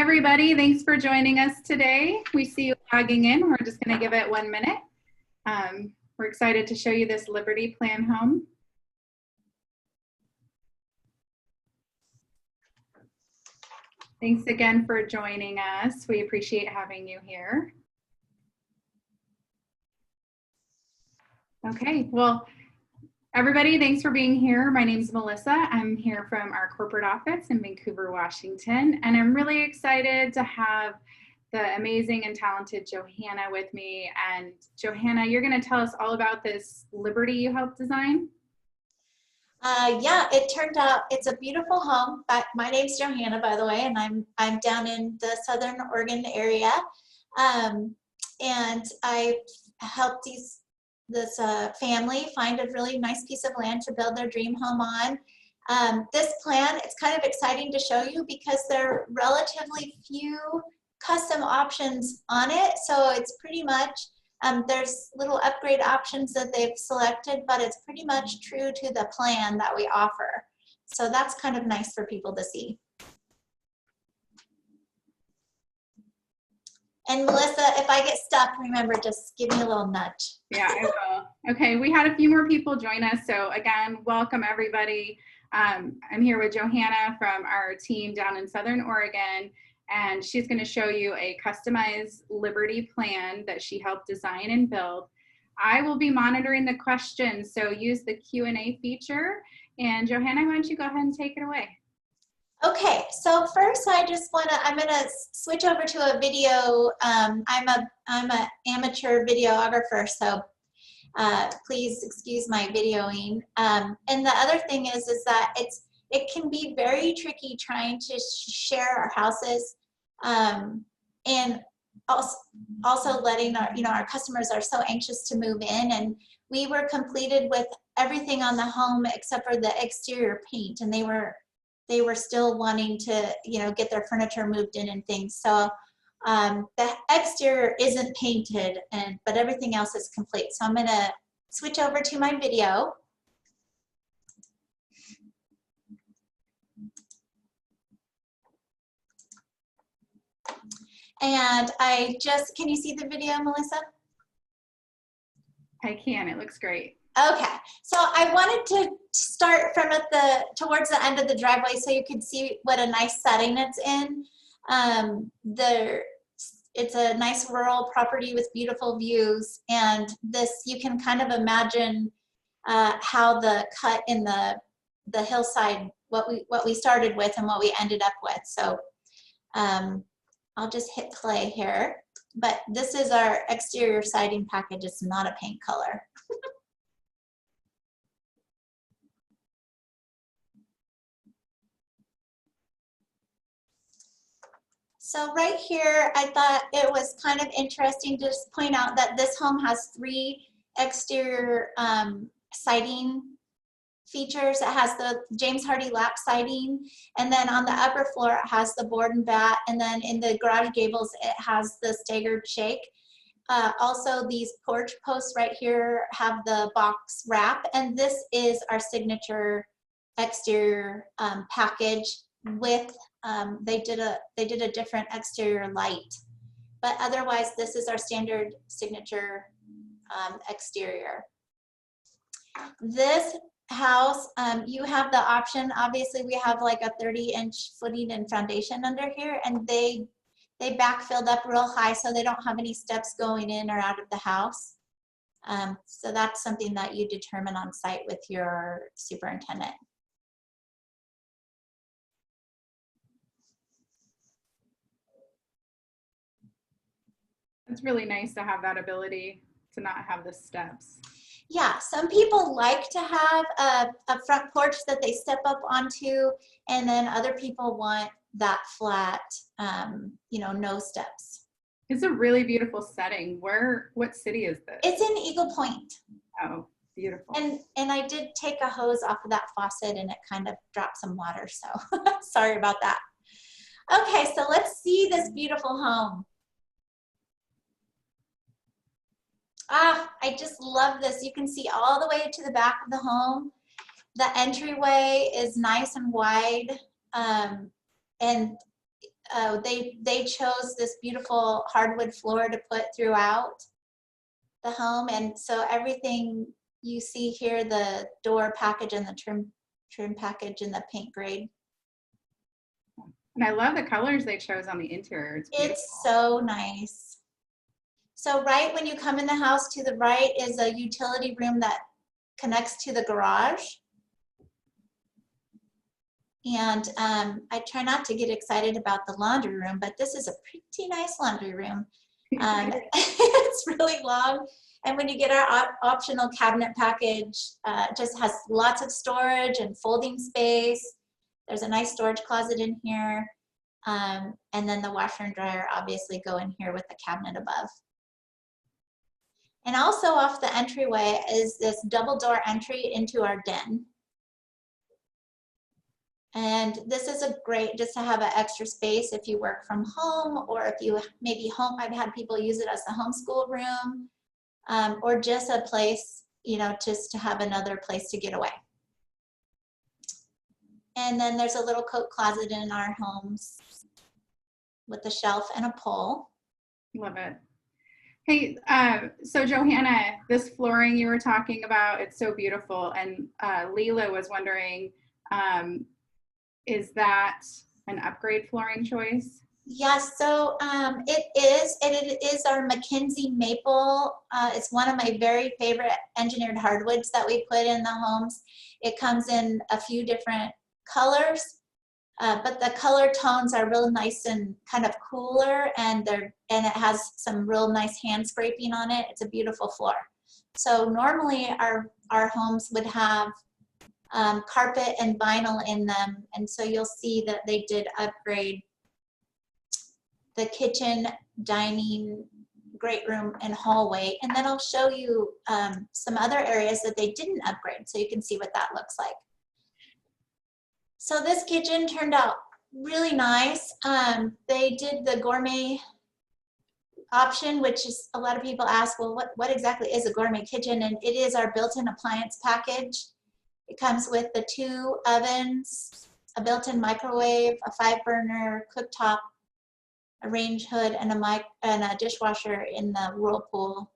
everybody. Thanks for joining us today. We see you logging in. We're just going to give it 1 minute. We're excited to show you this Liberty Plan home. Thanks again for joining us. We appreciate having you here. Okay, well, everybody, thanks for being here. My name is Melissa. I'm here from our corporate office in Vancouver, Washington, and I'm really excited to have the amazing and talented Johanna with me. And Johanna, you're going to tell us all about this Liberty you helped design. Yeah, it turned out it's a beautiful home. My name's Johanna, by the way, and I'm down in the Southern Oregon area, and I helped this family find a really nice piece of land to build their dream home on. This plan, it's kind of exciting to show you because there are relatively few custom options on it, so it's pretty much there's little upgrade options that they've selected, but it's pretty much true to the plan that we offer. So that's kind of nice for people to see. And Melissa, if I get stuck, remember, just give me a little nudge. Yeah, I will. Okay, we had a few more people join us. So again, welcome everybody. I'm here with Johanna from our team down in Southern Oregon. And she's going to show you a customized Liberty plan that she helped design and build. I will be monitoring the questions, so use the Q&A feature. And Johanna, why don't you go ahead and take it away? Okay, so first I'm going to switch over to a video. I'm an amateur videographer, so please excuse my videoing. And the other thing is that it can be very tricky trying to share our houses. And also letting our customers are so anxious to move in, and we were completed with everything on the home except for the exterior paint, and they were still wanting to get their furniture moved in and things. So the exterior isn't painted, but everything else is complete. So I'm going to switch over to my video. And can you see the video, Melissa? I can, it looks great. Okay, so I wanted to start from towards the end of the driveway so you could see what a nice setting it's in. It's a nice rural property with beautiful views, and you can kind of imagine how the cut in the hillside, what we started with and what we ended up with. So I'll just hit play here, but this is our exterior siding package. It's not a paint color. So right here, I thought it was kind of interesting to just point out that this home has 3 exterior siding features. It has the James Hardy lap siding, and then on the upper floor it has the board and bat, and then in the garage gables it has the staggered shake. Also, these porch posts right here have the box wrap, and this is our signature exterior package with they did a different exterior light, but otherwise this is our standard signature exterior. This house, you have the option. Obviously we have like a 30-inch footing and foundation under here, and they backfilled up real high so they don't have any steps going in or out of the house. So that's something that you determine on site with your superintendent. It's really nice to have that ability to not have the steps. Yeah, some people like to have a front porch that they step up onto, and then other people want that flat, no steps. It's a really beautiful setting. What city is this? It's in Eagle Point. Oh, beautiful. And I did take a hose off of that faucet and it kind of dropped some water, so sorry about that. Okay, so let's see this beautiful home. I just love this. You can see all the way to the back of the home. The entryway is nice and wide, and they chose this beautiful hardwood floor to put throughout the home, and so everything you see here, the door package and the trim package in the paint grade. And I love the colors they chose on the interior. It's so nice. So right when you come in the house, to the right is a utility room that connects to the garage. And I try not to get excited about the laundry room, but this is a pretty nice laundry room. It's really long. And when you get our optional cabinet package, it just has lots of storage and folding space. There's a nice storage closet in here. And then the washer and dryer obviously go in here with the cabinet above. And also off the entryway is this double door entry into our den. And this is a great just to have an extra space if you work from home, or if you maybe home, I've had people use it as a homeschool room, or just a place, you know, just to have another place to get away. And then there's a little coat closet in our homes with a shelf and a pole. Love it. Hey, so Johanna, this flooring you were talking about, it's so beautiful. And Leela was wondering, is that an upgrade flooring choice? Yes, so it is our Mackenzie maple. It's one of my very favorite engineered hardwoods that we put in the homes. It comes in a few different colors, but the color tones are real nice and kind of cooler, and it has some real nice hand scraping on it. It's a beautiful floor. So normally our homes would have carpet and vinyl in them, and so you'll see that they did upgrade the kitchen, dining, great room, and hallway. And then I'll show you some other areas that they didn't upgrade, so you can see what that looks like. So this kitchen turned out really nice. They did the gourmet option, which is, a lot of people ask, well, what exactly is a gourmet kitchen? And it is our built-in appliance package. It comes with the 2 ovens, a built-in microwave, a 5-burner cooktop, a range hood, and a dishwasher in the Whirlpool.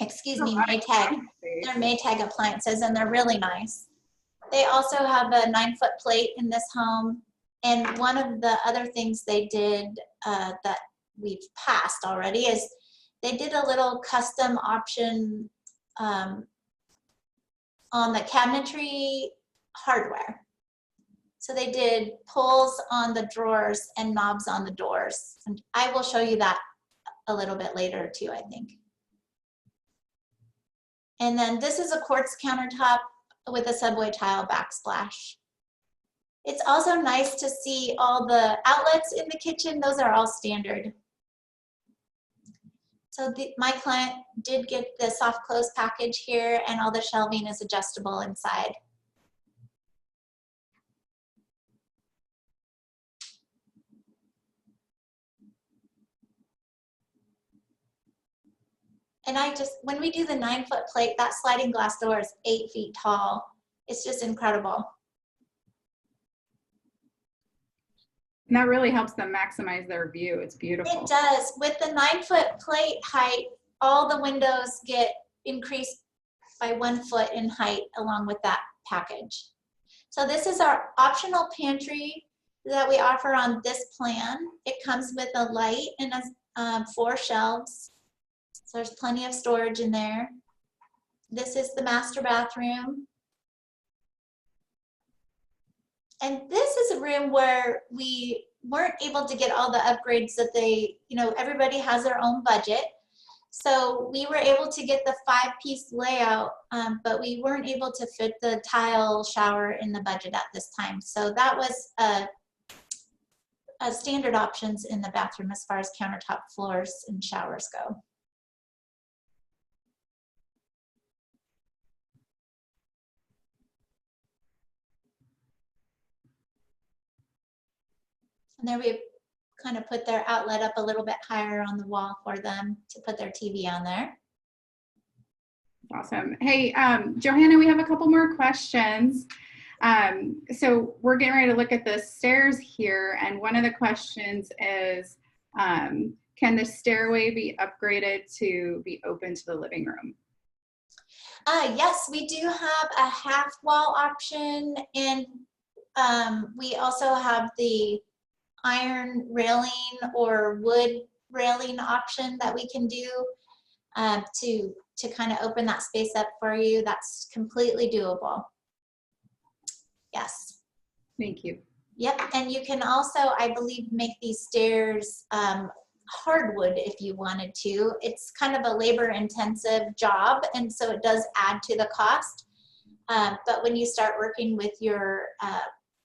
Excuse me, Maytag. They're Maytag appliances, and they're really nice. They also have a 9-foot plate in this home. And one of the other things they did that we've passed already is they did a little custom option on the cabinetry hardware. So they did pulls on the drawers and knobs on the doors. And I will show you that a little bit later too, I think. And then this is a quartz countertop with a subway tile backsplash. It's also nice to see all the outlets in the kitchen. Those are all standard. So my client did get the soft close package here, and all the shelving is adjustable inside. And when we do the 9-foot plate, that sliding glass door is 8 feet tall. It's just incredible. And that really helps them maximize their view. It's beautiful. It does. With the 9-foot plate height, all the windows get increased by 1 foot in height along with that package. So this is our optional pantry that we offer on this plan. It comes with a light and 4 shelves. So there's plenty of storage in there. This is the master bathroom. And this is a room where we weren't able to get all the upgrades that everybody has their own budget. So we were able to get the 5-piece layout, but we weren't able to fit the tile shower in the budget at this time. So that was standard options in the bathroom as far as countertop floors and showers go. And there we kind of put their outlet up a little bit higher on the wall for them to put their TV on there. Awesome. Hey, Johanna, we have a couple more questions. So we're getting ready to look at the stairs here, and one of the questions is, can the stairway be upgraded to be open to the living room? Yes, we do have a half wall option, and we also have the iron railing or wood railing option that we can do to kind of open that space up for you. That's completely doable. Yes. Thank you. Yep, and you can also, I believe, make these stairs hardwood if you wanted to. It's kind of a labor-intensive job, and so it does add to the cost. But when you start working with your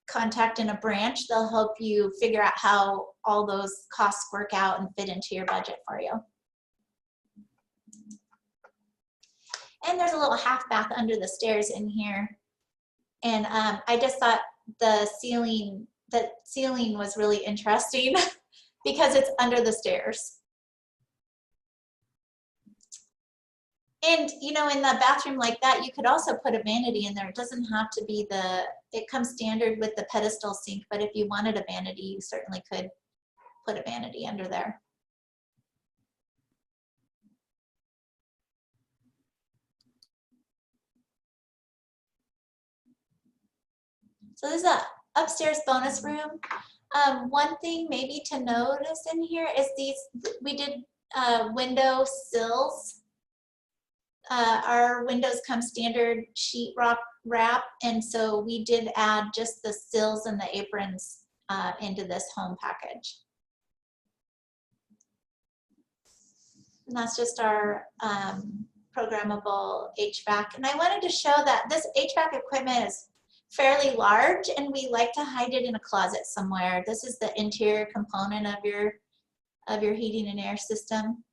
contact in a branch, they'll help you figure out how all those costs work out and fit into your budget for you. And there's a little half bath under the stairs in here. And I just thought the ceiling was really interesting because it's under the stairs. And you know, in the bathroom like that, you could also put a vanity in there. It doesn't have to be it comes standard with the pedestal sink, but if you wanted a vanity, you certainly could put a vanity under there. So this is a upstairs bonus room. One thing maybe to notice in here is we did window sills. Our windows come standard sheetrock wrap, and so we did add just the sills and the aprons into this home package. And that's just our programmable HVAC. And I wanted to show that this HVAC equipment is fairly large, and we like to hide it in a closet somewhere. This is the interior component of your heating and air system.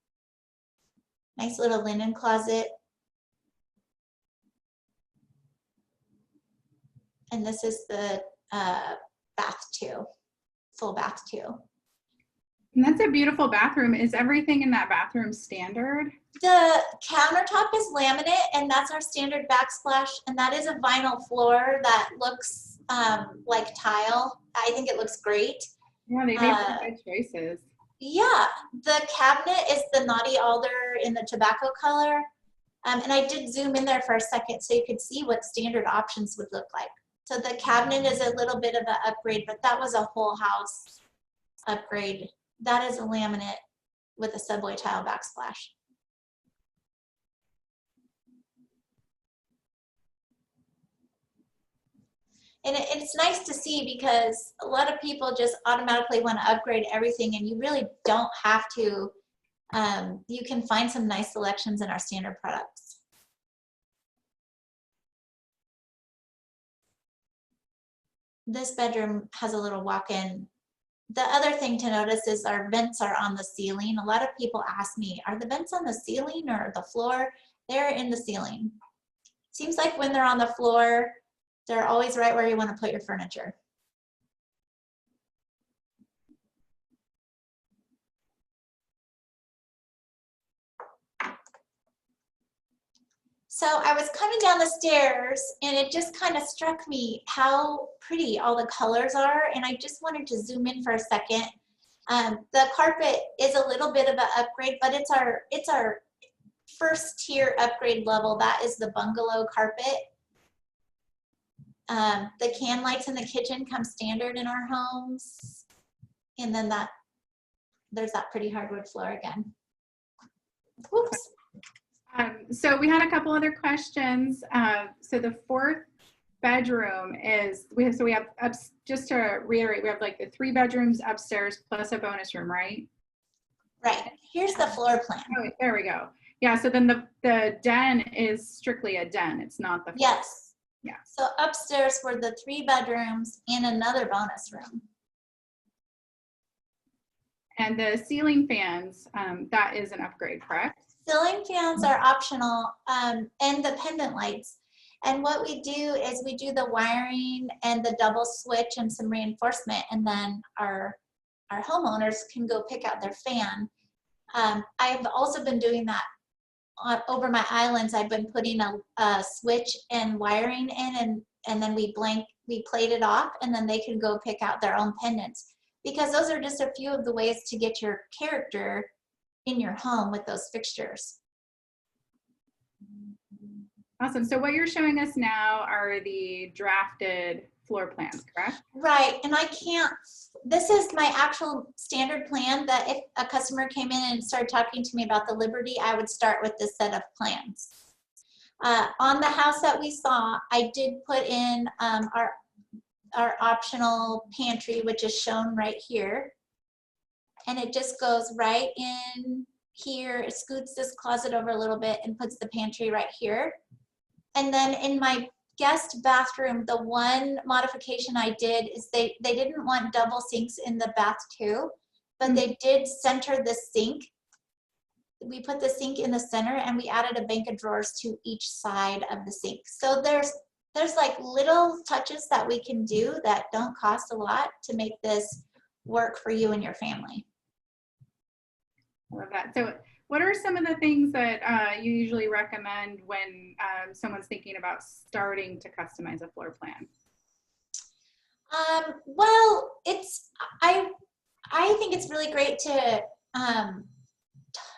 Nice little linen closet. And this is the bath too, full bath too. And that's a beautiful bathroom. Is everything in that bathroom standard? The countertop is laminate, and that's our standard backsplash, and that is a vinyl floor that looks like tile. I think it looks great. Yeah, they made some good choices. Yeah, the cabinet is the Naughty Alder in the tobacco color, and I did zoom in there for a second so you could see what standard options would look like. So the cabinet is a little bit of an upgrade, but that was a whole house upgrade. That is a laminate with a subway tile backsplash. And it's nice to see because a lot of people just automatically want to upgrade everything, and you really don't have to. You can find some nice selections in our standard products. This bedroom has a little walk-in. The other thing to notice is our vents are on the ceiling. A lot of people ask me, are the vents on the ceiling or the floor? They're in the ceiling. Seems like when they're on the floor, they're always right where you want to put your furniture. So I was coming down the stairs, and it just kind of struck me how pretty all the colors are, and I just wanted to zoom in for a second. The carpet is a little bit of an upgrade, but it's our first tier upgrade level. That is the bungalow carpet. The can lights in the kitchen come standard in our homes, and then there's that pretty hardwood floor again. Whoops. So we had a couple other questions. So the fourth bedroom is, we have just to reiterate, we have like the 3 bedrooms upstairs plus a bonus room, right? Right. Here's the floor plan. Oh, there we go. Yeah. So then the den is strictly a den. It's not the floor. Yes. Yeah. So upstairs were the 3 bedrooms and another bonus room. And the ceiling fans, that is an upgrade, correct? Ceiling fans are optional, and the pendant lights. And what we do is we do the wiring and the double switch and some reinforcement, and then our homeowners can go pick out their fan. I've also been doing that over my islands. I've been putting a switch and wiring in, and and then we plate it off, and then they can go pick out their own pendants, because those are just a few of the ways to get your character in your home with those fixtures. Awesome. So what you're showing us now are the drafted floor plans, correct? Right, and this is my actual standard plan that if a customer came in and started talking to me about the Liberty, I would start with this set of plans. On the house that we saw, I did put in our optional pantry, which is shown right here. And it just goes right in here. It scoots this closet over a little bit and puts the pantry right here. And then in my guest bathroom, the one modification I did is they didn't want double sinks in the bath too, but they did center the sink. We put the sink in the center, and we added a bank of drawers to each side of the sink. So there's like little touches that we can do that don't cost a lot to make this work for you and your family. I love that. So what are some of the things that you usually recommend when someone's thinking about starting to customize a floor plan? Well, I think it's really great to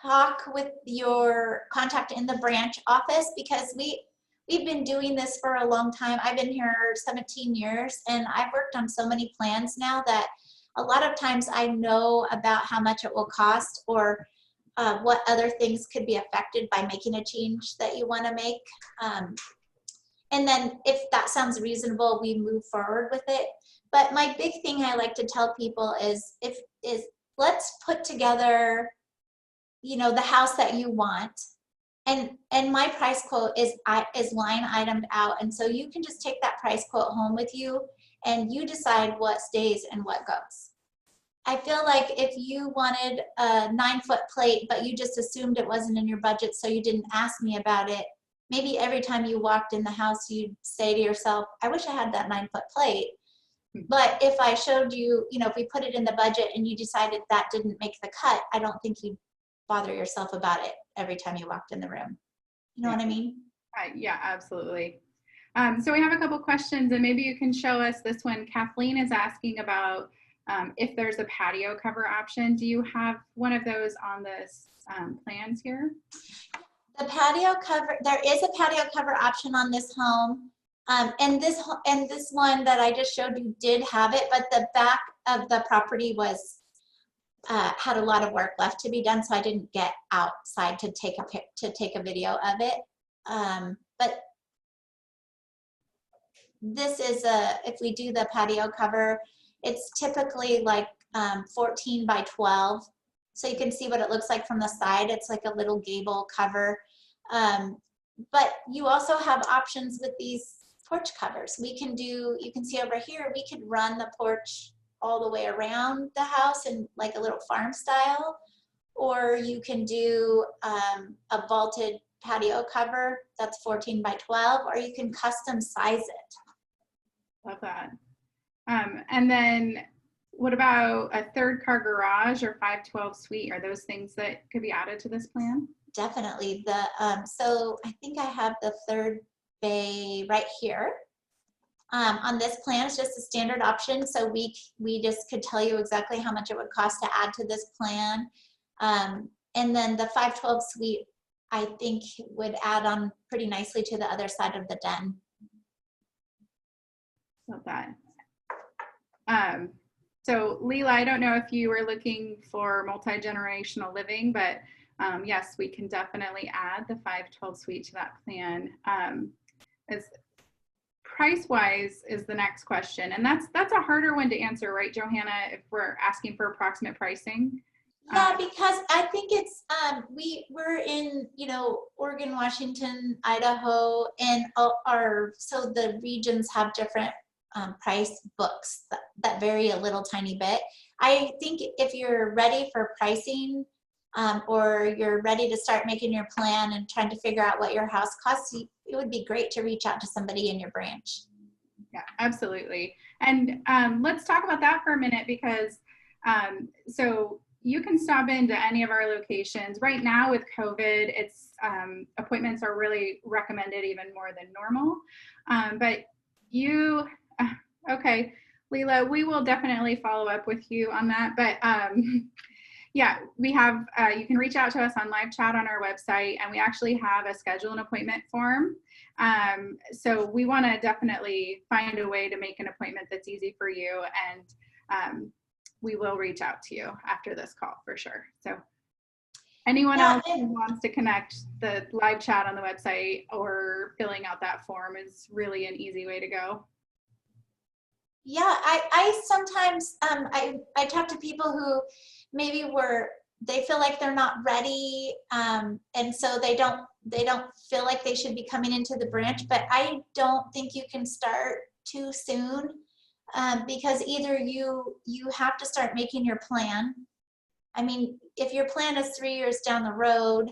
talk with your contact in the branch office, because we've been doing this for a long time. I've been here 17 years, and I've worked on so many plans now that a lot of times I know about how much it will cost, or what other things could be affected by making a change that you want to make. And then if that sounds reasonable, we move forward with it. But my big thing I like to tell people is let's put together, the house that you want. And my price quote is line itemed out. And so you can just take that price quote home with you, and you decide what stays and what goes. I feel like if you wanted a 9-foot plate, but you just assumed it wasn't in your budget, so you didn't ask me about it, maybe every time you walked in the house, you'd say to yourself, I wish I had that 9-foot plate. But if I showed you, if we put it in the budget and you decided that didn't make the cut, I don't think you'd bother yourself about it every time you walked in the room. You know what I mean? Yeah, absolutely. So we have a couple questions, and maybe you can show us this one. Kathleen is asking about if there's a patio cover option. Do you have one of those on this plans here? The patio cover, there is a patio cover option on this home. And this one that I just showed you did have it, but the back of the property was had a lot of work left to be done, so I didn't get outside to take a video of it. But this is if we do the patio cover, it's typically like 14 by 12. So you can see what it looks like from the side. It's like a little gable cover. But you also have options with these porch covers. We can do, you can see over here, we could run the porch all the way around the house in like a little farm style, or you can do a vaulted patio cover that's 14 by 12, or you can custom size it. Love that. And then what about a 3rd-car garage or 512 suite? Are those things that could be added to this plan? Definitely. So I think I have the 3rd bay right here. On this plan, it's just a standard option, so we just could tell you exactly how much it would cost to add to this plan. And then the 512 suite, I think, would add on pretty nicely to the other side of the den. Love that. So Leela, I don't know if you were looking for multi-generational living, but yes, we can definitely add the 512 suite to that plan. As price-wise is the next question, and that's a harder one to answer, right, Johanna, if we're asking for approximate pricing? Yeah, because I think it's we're in Oregon, Washington, Idaho, and so the regions have different price books that vary a little tiny bit. I think if you're ready for pricing, or you're ready to start making your plan and trying to figure out what your house costs, it would be great to reach out to somebody in your branch. Yeah, absolutely. And let's talk about that for a minute, because so you can stop into any of our locations. Right now with COVID, it's appointments are really recommended even more than normal. But You, okay, Leela, we will definitely follow up with you on that. But yeah, we have, you can reach out to us on live chat on our website, and we actually have a schedule an appointment form. So we want to definitely find a way to make an appointment that's easy for you. And we will reach out to you after this call for sure. So anyone else who wants to connect, the live chat on the website or filling out that form is really an easy way to go. Yeah, I sometimes, I talk to people who maybe they feel like they're not ready, and so they don't feel like they should be coming into the branch, but I don't think you can start too soon, because either you have to start making your plan. I mean, if your plan is 3 years down the road,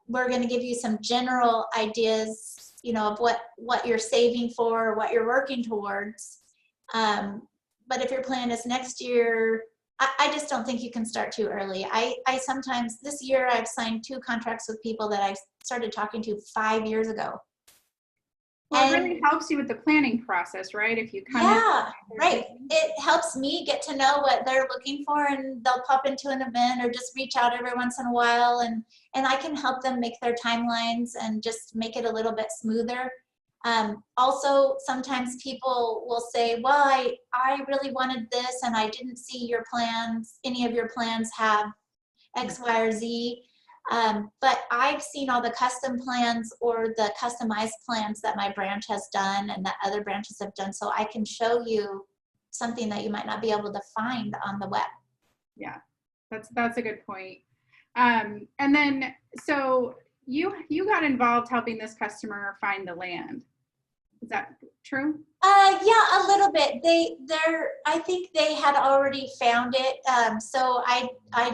we're going to give you some general ideas, you know, of what you're saving for, what you're working towards. But if your plan is next year, I just don't think you can start too early. I sometimes, this year I've signed 2 contracts with people that I started talking to 5 years ago. Well, it really helps you with the planning process, right? If you kind of, right. It helps me get to know what they're looking for, and they'll pop into an event or just reach out every once in a while, and I can help them make their timelines and just make it a little bit smoother. Also, sometimes people will say, well, I really wanted this and I didn't see your plans, any of your plans have X, Y, or Z. But I've seen all the custom plans or the customized plans that my branch has done and that other branches have done, so I can show you something that you might not be able to find on the web. Yeah, that's a good point. And then, so you got involved helping this customer find the land. Is that true? Yeah, a little bit. I think they had already found it. So I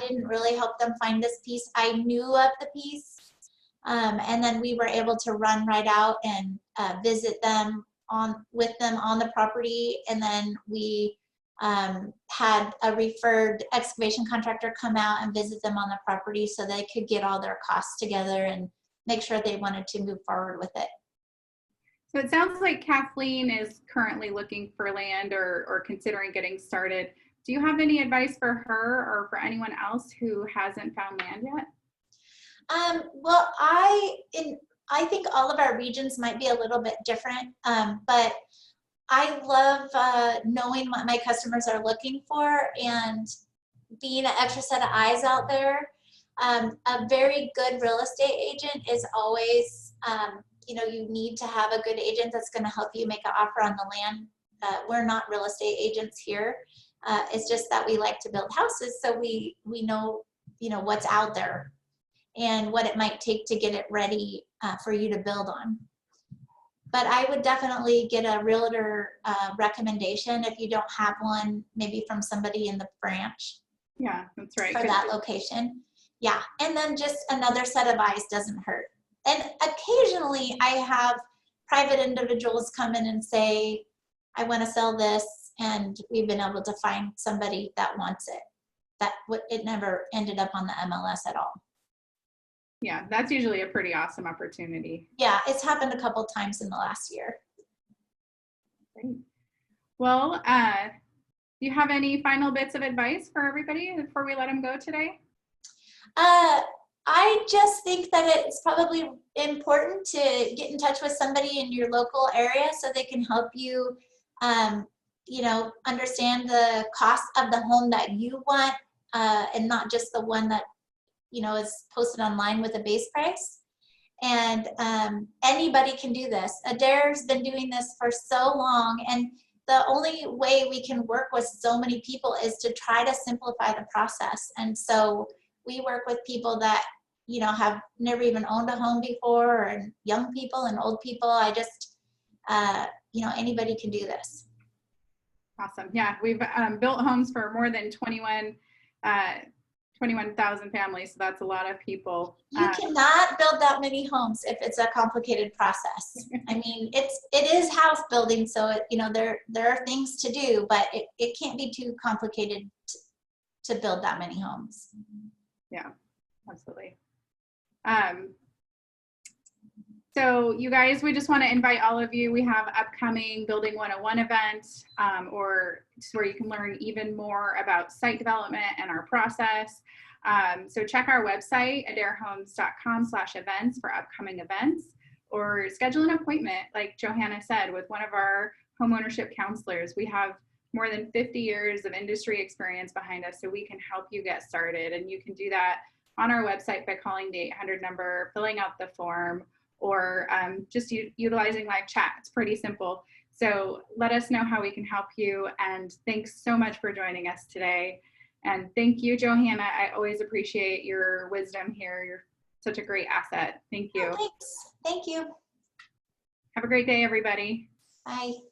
didn't really help them find this piece. I knew of the piece. And then we were able to run right out and visit them with them on the property. And then we had a referred excavation contractor come out and visit them on the property so they could get all their costs together and make sure they wanted to move forward with it. So it sounds like Kathleen is currently looking for land or considering getting started. Do you have any advice for her or for anyone else who hasn't found land yet? Well, I think all of our regions might be a little bit different, but I love knowing what my customers are looking for and being an extra set of eyes out there. A very good real estate agent is always, you know, you need to have a good agent that's going to help you make an offer on the land. We're not real estate agents here. It's just that we like to build houses, so we know, you know, what's out there and what it might take to get it ready for you to build on. But I would definitely get a realtor recommendation if you don't have one, maybe from somebody in the branch. Yeah, that's right. For that location. Yeah, and then just another set of eyes doesn't hurt. And occasionally I have private individuals come in and say, I want to sell this, and we've been able to find somebody that wants it. It never ended up on the MLS at all. Yeah, that's usually a pretty awesome opportunity. Yeah, it's happened a couple times in the last year. Great. Well, do you have any final bits of advice for everybody before we let them go today? I just think that it's probably important to get in touch with somebody in your local area so they can help you, you know, understand the cost of the home that you want, and not just the one that, you know, is posted online with a base price. And anybody can do this. Adair's been doing this for so long, and the only way we can work with so many people is to try to simplify the process. And so we work with people that, you know, have never even owned a home before, and young people and old people. I just, you know, anybody can do this. Awesome. Yeah, we've built homes for more than 21,000 families, so that's a lot of people. You cannot build that many homes if it's a complicated process. I mean, it is house building, so you know, there are things to do, but it can't be too complicated to build that many homes. Yeah, absolutely. So you guys, we just want to invite all of you. We have upcoming Building 101 events, or where you can learn even more about site development and our process. So check our website, adairhomes.com/events for upcoming events, or schedule an appointment, like Johanna said, with one of our homeownership counselors. We have more than 50 years of industry experience behind us, so we can help you get started. And you can do that on our website by calling the 800 number, filling out the form, or just utilizing live chat. It's pretty simple. So let us know how we can help you. And thanks so much for joining us today. And thank you, Johanna. I always appreciate your wisdom here. You're such a great asset. Thank you. Oh, thanks. Thank you. Have a great day, everybody. Bye.